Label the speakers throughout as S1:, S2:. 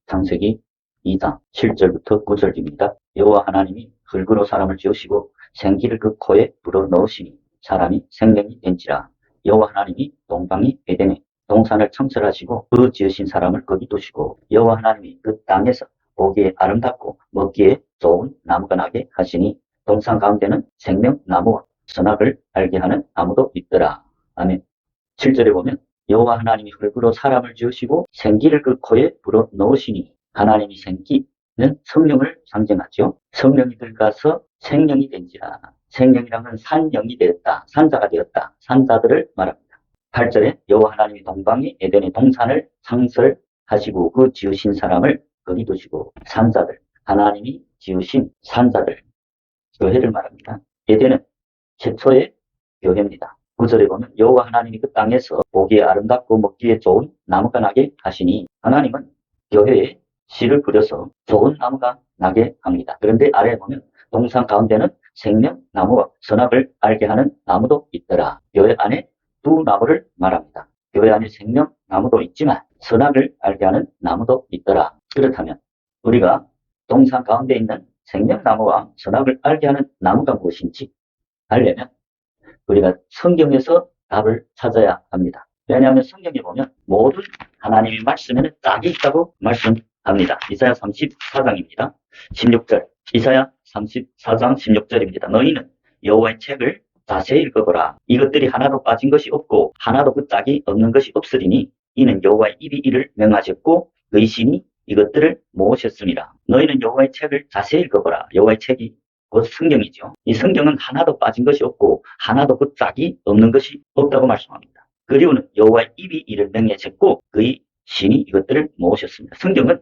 S1: 창세기 2장 7절부터 9절입니다. 여호와 하나님이 흙으로 사람을 지으시고 생기를 그 코에 불어넣으시니 사람이 생명이 된지라. 여호와 하나님이 동방이 에덴에 동산을 창설하시고 그 지으신 사람을 거기 두시고 여호와 하나님이 그 땅에서 보기에 아름답고 먹기에 좋은 나무가 나게 하시니 동산 가운데는 생명나무와 선악을 알게 하는 나무도 있더라. 아멘. 7절에 보면 여호와 하나님이 흙으로 사람을 지으시고 생기를 그 코에 불어넣으시니, 하나님이 생기는 성령을 상징하죠. 성령이 들어가서 생명이 된지라. 생명이란 건 산영이 되었다, 산자가 되었다, 산자들을 말합니다. 8절에 여호와 하나님이 동방이 에덴의 동산을 창설하시고 그 지으신 사람을 거기 두시고, 산자들, 하나님이 지으신 산자들, 교회를 말합니다. 에덴은 최초의 교회입니다. 9절에 보면 여호와 하나님이 그 땅에서 보기에 아름답고 먹기에 좋은 나무가 나게 하시니, 하나님은 교회에 씨를 뿌려서 좋은 나무가 나게 합니다. 그런데 아래에 보면 동산 가운데는 생명나무와 선악을 알게 하는 나무도 있더라. 교회 안에 두 나무를 말합니다. 교회 안에 생명나무도 있지만 선악을 알게 하는 나무도 있더라. 그렇다면 우리가 동산 가운데 있는 생명나무와 선악을 알게 하는 나무가 무엇인지 알려면 우리가 성경에서 답을 찾아야 합니다. 왜냐하면 성경에 보면 모든 하나님의 말씀에는 짝이 있다고 말씀합니다. 이사야 34장입니다. 16절. 이사야 34장 16절입니다. 너희는 여호와의 책을 자세히 읽어보라. 이것들이 하나도 빠진 것이 없고 하나도 그 짝이 없는 것이 없으리니 이는 여호와의 입이 이를 명하셨고 그의 신이 이것들을 모으셨습니다. 너희는 여호와의 책을 자세히 읽어보라. 여호와의 책이 곧 성경이죠. 이 성경은 하나도 빠진 것이 없고 하나도 그 짝이 없는 것이 없다고 말씀합니다. 그리고는 여호와의 입이 이를 명하셨고 그의 신이 이것들을 모으셨습니다. 성경은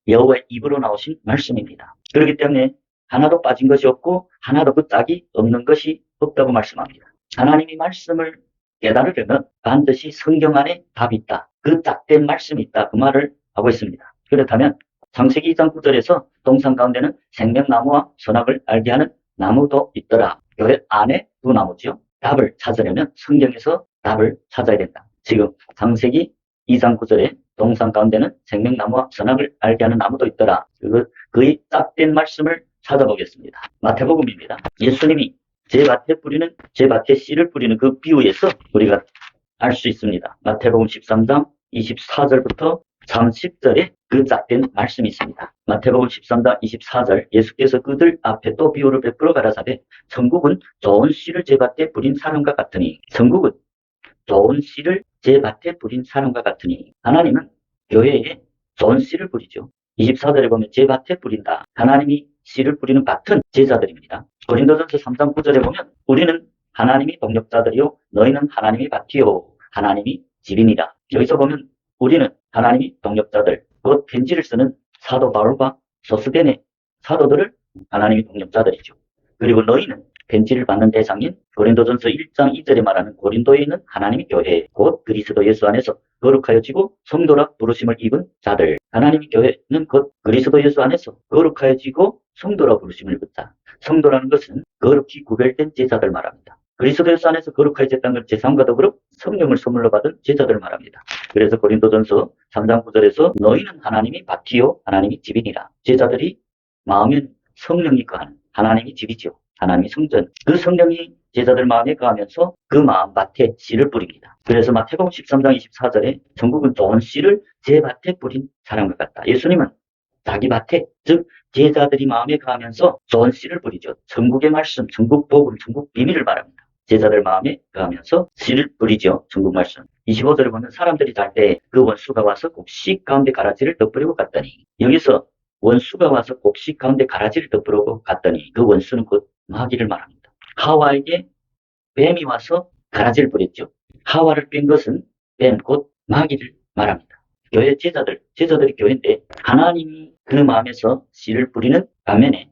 S1: 여호와의 입으로 나오신 말씀입니다. 그렇기 때문에 하나도 빠진 것이 없고 하나도 그 짝이 없는 것이 없다고 말씀합니다. 하나님이 말씀을 깨달으려면 반드시 성경 안에 답이 있다, 그 짝된 말씀이 있다, 그 말을 하고 있습니다. 그렇다면 창세기 2장 9절에서 동산 가운데는 생명나무와 선악을 알게 하는 나무도 있더라. 교회 안에 두 나무지요. 답을 찾으려면 성경에서 답을 찾아야 된다. 지금 창세기 2장 9절에 동산 가운데는 생명나무와 선악을 알게 하는 나무도 있더라. 그의 짝된 말씀을 찾아보겠습니다. 마태복음입니다. 예수님이 제 밭에 씨를 뿌리는 그 비유에서 우리가 알 수 있습니다. 마태복음 13장 24절부터 30절에 그 짝된 말씀이 있습니다. 마태복음 13장 24절, 예수께서 그들 앞에 또 비유를 베풀어 가라사대 천국은 좋은 씨를 제 밭에 뿌린 사람과 같으니, 천국은 좋은 씨를 제 밭에 뿌린 사람과 같으니, 하나님은 교회에 좋은 씨를 뿌리죠. 24절에 보면 제 밭에 뿌린다. 하나님이 씨를 뿌리는 밭은 제자들입니다. 고린도전서 3장 9절에 보면 우리는 하나님이 동역자들이요 너희는 하나님의 밭이요 하나님이 집이니라. 여기서 보면 우리는 하나님이 동역자들, 곧 편지를 쓰는 사도 바울과 소스덴의 사도들을 하나님이 동역자들이죠. 그리고 너희는 편지를 받는 대상인 고린도전서 1장 2절에 말하는 고린도에 있는 하나님의 교회, 곧 그리스도 예수 안에서 거룩하여지고 성도라 부르심을 입은 자들. 하나님의 교회는 곧 그리스도 예수 안에서 거룩하여지고 성도라 부르심을 입은 자. 성도라는 것은 거룩히 구별된 제자들 말합니다. 그리스도 예수 안에서 거룩하여졌다는 걸 제사함과 더불어 성령을 선물로 받은 제자들 말합니다. 그래서 고린도전서 3장 9절에서 너희는 하나님이 밭이요 하나님이 집이니라. 제자들이 마음엔 성령이 거하는 하나님이 집이지요. 하나님이 성전. 그 성령이 제자들 마음에 거하면서 그 마음 밭에 씨를 뿌립니다. 그래서 마태복음 13장 24절에 천국은 좋은 씨를 제 밭에 뿌린 사람과 같다. 예수님은 자기 밭에, 즉 제자들이 마음에 거하면서 좋은 씨를 뿌리죠. 천국의 말씀, 천국 복음, 천국 비밀을 말합니다. 제자들 마음에 거하면서 씨를 뿌리죠. 천국 말씀. 25절에 보면 사람들이 잘 때 그 원수가 와서 곡식 가운데 가라지를 덧뿌리고 갔더니, 여기서 원수가 와서 곡식 가운데 가라지를 덧뿌리고 갔더니 그 원수는 곧 마귀를 말합니다. 하와에게 뱀이 와서 가라지를 뿌렸죠. 하와를 뺀 것은 뱀, 곧 마귀를 말합니다. 교회 제자들이 교회인데 하나님이 그 마음에서 씨를 뿌리는 반면에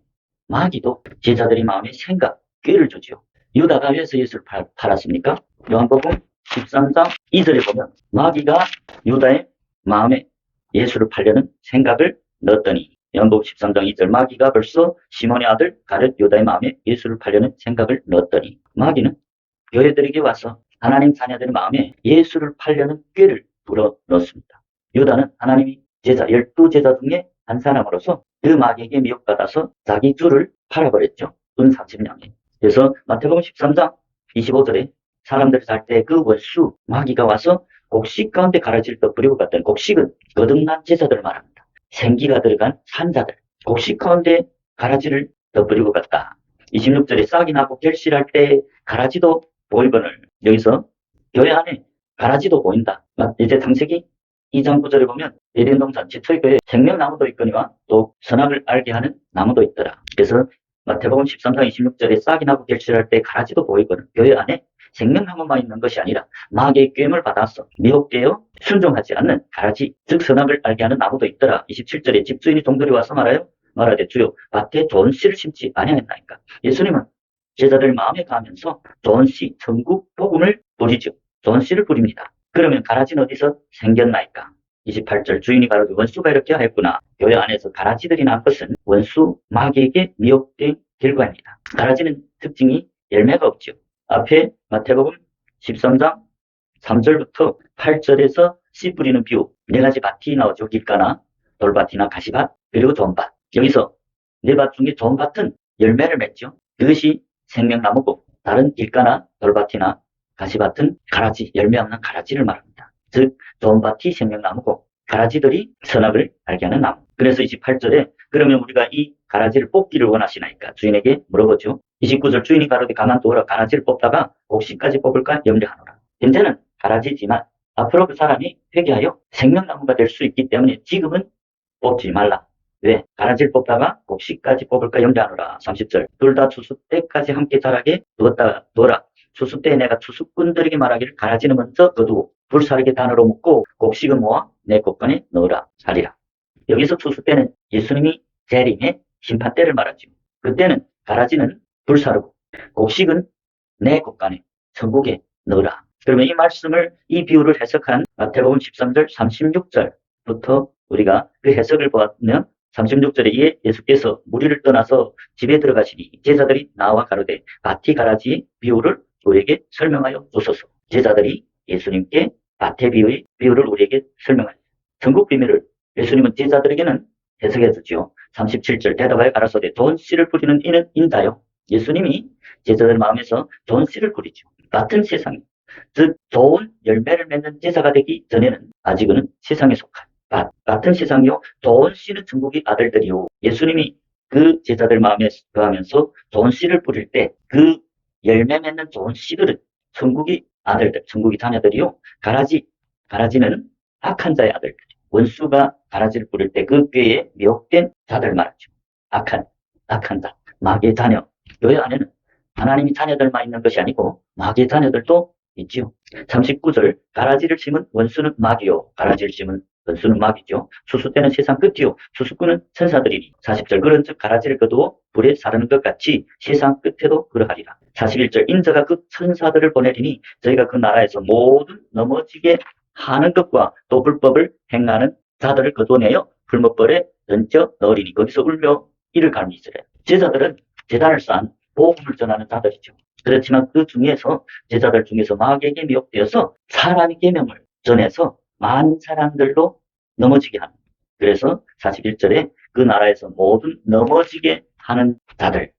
S1: 마귀도 제자들이 마음에 생각, 꾀를 주죠. 유다가 왜서 예수를 팔았습니까? 요한복음 13장 2절에 보면 마귀가 유다의 마음에 예수를 팔려는 생각을 넣었더니, 요한복음 13장 2절, 마귀가 벌써 시몬의 아들 가룟 유다의 마음에 예수를 팔려는 생각을 넣었더니, 마귀는 교회들에게 와서 하나님 자녀들의 마음에 예수를 팔려는 꾀를 불어넣습니다. 유다는 하나님이 제자, 12제자 중에 한 사람으로서 그 마귀에게 미혹받아서 자기 주를 팔아버렸죠. 은 30냥에. 그래서 마태복음 13장 25절에 사람들이 잘 때 그 원수 마귀가 와서 곡식 가운데 가라지를 떠버리고 갔던, 곡식은 거듭난 제자들을 말합니다. 생기가 들어간 산자들, 곡식 가운데 가라지를 떠버리고 갔다. 26절에 싹이 나고 결실할 때 가라지도 보이거늘. 여기서 교회 안에 가라지도 보인다. 이제 창세기 2장 9절에 보면 에덴 동산 지초의 교회에 생명나무도 있거니와 또 선악을 알게 하는 나무도 있더라. 그래서 마태복음 13장 26절에 싹이 나고 결실할 때 가라지도 보이거늘. 교회 안에 생명나무만 있는 것이 아니라 마귀의 꾀임을 받아서 미혹되어 순종하지 않는 가라지, 즉 선악을 알게 하는 나무도 있더라. 27절에 집주인이 종들이 와서 말하되 주여 밭에 좋은 씨를 심지 아니하였나이까. 예수님은 제자들 마음에 가면서 좋은 씨, 천국 복음을 뿌리죠. 좋은 씨를 뿌립니다. 그러면 가라지는 어디서 생겼나이까? 28절 주인이 가로되 원수가 이렇게 하였구나. 교회 안에서 가라지들이 난 것은 원수 마귀에게 미혹된 결과입니다. 가라지는 특징이 열매가 없죠. 앞에 마태복음 13장 3절부터 8절에서 씨 뿌리는 비유, 네 가지 밭이 나오죠. 길가나 돌밭이나 가시밭, 그리고 좋은 밭. 여기서 네 밭 중에 좋은 밭은 열매를 맺죠. 그것이 생명나무고 다른 길가나 돌밭이나 가시밭은 가라지, 열매 없는 가라지를 말합니다. 즉 좋은 밭이 생명나무고 가라지들이 선악을 알게 하는 나무. 그래서 28절에 그러면 우리가 이 가라지를 뽑기를 원하시나이까 주인에게 물어보죠. 29절 주인이 가로되 가만두어라. 가라지를 뽑다가 곡식까지 뽑을까 염려하노라. 현재는 가라지지만 앞으로 그 사람이 회개하여 생명나무가 될 수 있기 때문에 지금은 뽑지 말라. 왜? 가라지를 뽑다가 곡식까지 뽑을까 염려하노라. 30절 둘 다 추수 때까지 함께 자라게 두어라. 추수 때에 내가 추수꾼들에게 말하기를 가라지는 먼저 거두고 불사르게 단으로 묶고 곡식은 모아 내 곳간에 넣으라 하리라. 여기서 추수 때는 예수님이 재림의 심판 때를 말하죠. 그때는 가라지는 불사르고 곡식은 내 곳간에 천국에 넣으라. 그러면 이 말씀을, 이 비유를 해석한 마태복음 13절 36절부터 우리가 그 해석을 보면 36절에 이에 예수께서 무리를 떠나서 집에 들어가시니 제자들이 나와 가로되 밭이 가라지의 비유를 우리에게 설명하여 주소서. 제자들이 예수님께 밭의 비유를 우리에게 설명하여 천국 비밀을 예수님은 제자들에게는 해석해 주지요. 37절 대답하여 가라사대 좋은 씨를 뿌리는 이는 인자요. 예수님이 제자들 마음에서 좋은 씨를 뿌리죠. 같은 세상, 즉 좋은 열매를 맺는 제자가 되기 전에는 아직은 세상에 속한 같은 세상이요 좋은 씨는 천국의 아들들이요. 예수님이 그 제자들 마음에 거하면서 좋은 씨를 뿌릴 때 그 열매 맺는 좋은 씨들은 천국의 아들들, 천국의 자녀들이요. 가라지는 악한 자의 아들들. 원수가 가라지를 뿌릴 때 그 꾀에 미혹된 자들 말하죠. 악한 자, 마귀의 자녀. 교회 안에는 하나님이 자녀들만 있는 것이 아니고 마귀의 자녀들도 있지요. 39절 가라지를 심은 원수는 마귀요. 가라지를 심은 원수는 마귀죠. 추수 때는 세상 끝이요. 추수꾼은 천사들이니. 40절 그런즉 가라지를 거두어 불에 사르는 것 같이 세상 끝에도 그러하리라. 41절 인자가 그 천사들을 보내리니 저희가 그 나라에서 모든 넘어지게 하는 것과 또 불법을 행하는 자들을 거두어내어 불못벌에 던져 넣으리니. 거기서 울며 이를 갈미시래. 제자들은 제단을 쌓은 복음을 전하는 자들이죠. 그렇지만 그 중에서 제자들 중에서 마귀에게 미혹되어서 사람의 계명을 전해서 많은 사람들로 넘어지게 하는. 그래서 41절에 그 나라에서 모든 넘어지게 하는 자들,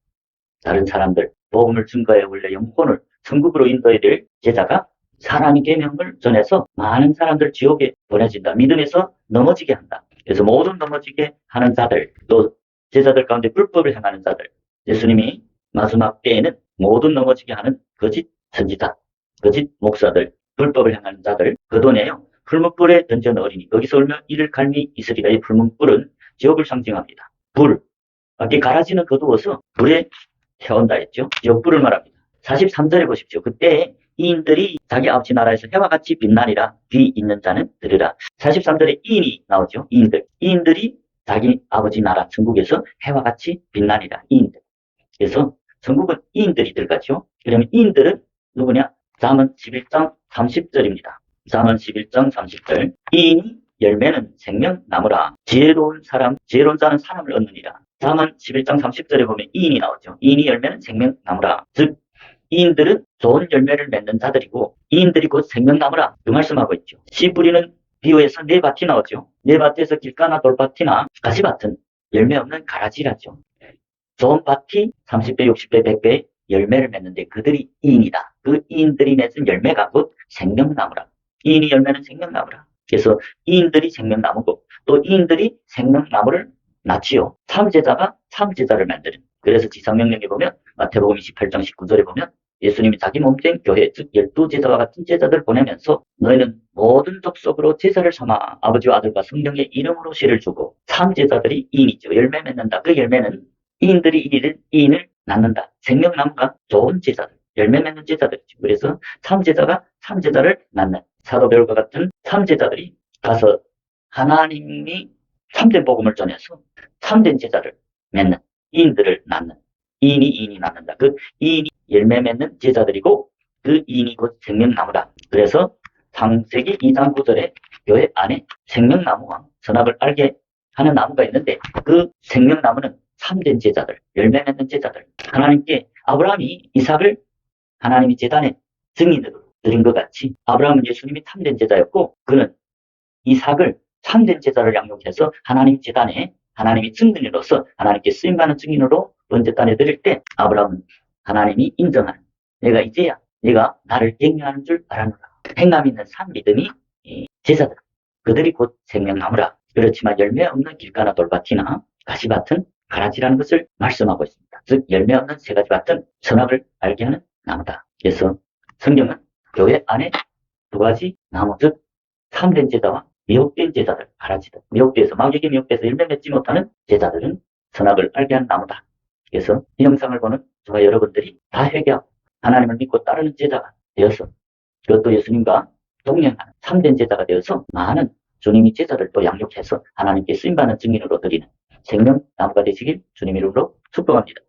S1: 다른 사람들, 복음을 증거해 원래 영혼을 천국으로 인도해야 될 제자가 사람의 계명을 전해서 많은 사람들 지옥에 보내진다. 믿음에서 넘어지게 한다. 그래서 모든 넘어지게 하는 자들, 또 제자들 가운데 불법을 행하는 자들, 예수님이 마지막 때에는 모든 넘어지게 하는 거짓 선지자, 거짓 목사들, 불법을 행하는 자들 거둬내요. 풀문불에 던져 넣으리니 거기서 울며 이를 갈미 있으리라. 이 풀문불은 지옥을 상징합니다. 불, 밖에 가라지는 거두어서 불에 태운다 했죠. 지옥불을 말합니다. 43절에 보십시오. 그때 이인들이 자기 아버지 나라에서 해와 같이 빛나리라. 귀 있는 자는 들으라. 43절에 이인이 나오죠. 이인들이 자기 아버지 나라 천국에서 해와 같이 빛나리라. 이인들. 그래서 천국은 이인들이 들어가죠. 그러면 이인들은 누구냐? 잠언 11장 30절입니다. 잠언 11장 30절. 이인이 열매는 생명나무라. 지혜로운 자는 사람을 얻느니라. 잠언 11장 30절에 보면 이인이 나오죠. 이인이 열매는 생명나무라. 즉 이인들은 좋은 열매를 맺는 자들이고 이인들이 곧 생명나무라. 그 말씀하고 있죠. 씨 뿌리는 비유해서 네 밭이 나오죠. 네 밭에서 길가나 돌밭이나 가시밭은 열매 없는 가라지라죠. 좋은 밭이 30배, 60배, 100배 열매를 맺는데 그들이 이인이다. 그 이인들이 맺은 열매가 곧 생명나무라. 이인이 열매는 생명나무라. 그래서 이인들이 생명나무고 또 이인들이 생명나무를 낳지요. 참제자가 참제자를 만드는. 그래서 지상명령에 보면 마태복음 28장 19절에 보면 예수님이 자기 몸된 교회 즉 12제자와 같은 제자들을 보내면서 너희는 모든 족속으로 제자를 삼아 아버지와 아들과 성령의 이름으로 씨를 주고 참제자들이 이인이죠. 열매 맺는다. 그 열매는 이인들이 이인을 낳는다. 생명나무가 좋은 제자들, 열매 맺는 제자들이죠. 그래서 참제자가 참제자를 낳는 사도 바울과 같은 참제자들이 가서 하나님이 참된 복음을 전해서 참된 제자를 맺는 이인들을 낳는 이인이 낳는다. 그 이인이 열매 맺는 제자들이고 그 이인이 곧 생명나무다. 그래서 창세기 2장 9절에 교회 안에 생명나무와 선악을 알게 하는 나무가 있는데 그 생명나무는 참된 제자들, 열매 맺는 제자들. 하나님께 아브라함이 이삭을 하나님이 제단의 증인으로 드린 것 같이 아브라함은 예수님이 참된 제자였고 그는 이삭을 참된 제자를 양육해서 하나님 제단에 하나님이 증인으로서 하나님께 쓰임받는 증인으로 번제단에 드릴 때 아브라함은 하나님이 인정하는 내가 이제야 네가 나를 경외하는 줄 알았노라. 행함 있는 산 믿음이 제자들. 그들이 곧 생명나무라. 그렇지만 열매 없는 길가나 돌밭이나 가시밭은 가라지라는 것을 말씀하고 있습니다. 즉 열매 없는 세 가지 밭은 선악을 알게 하는 나무다. 그래서 성경은 교회 안에 두 가지 나무 즉 참된 제자와 미혹된 제자들, 가라지들. 미혹돼서 마귀에게 미혹돼서 열매 맺지 못하는 제자들은 선악을 알게 하는 나무다. 그래서 이 영상을 보는 저와 여러분들이 다 회개하고 하나님을 믿고 따르는 제자가 되어서 그것도 예수님과 동행하는 참된 제자가 되어서 많은 주님이 제자를 또 양육해서 하나님께 쓰임받는 증인으로 드리는 생명나무가 되시길 주님 이름으로 축복합니다.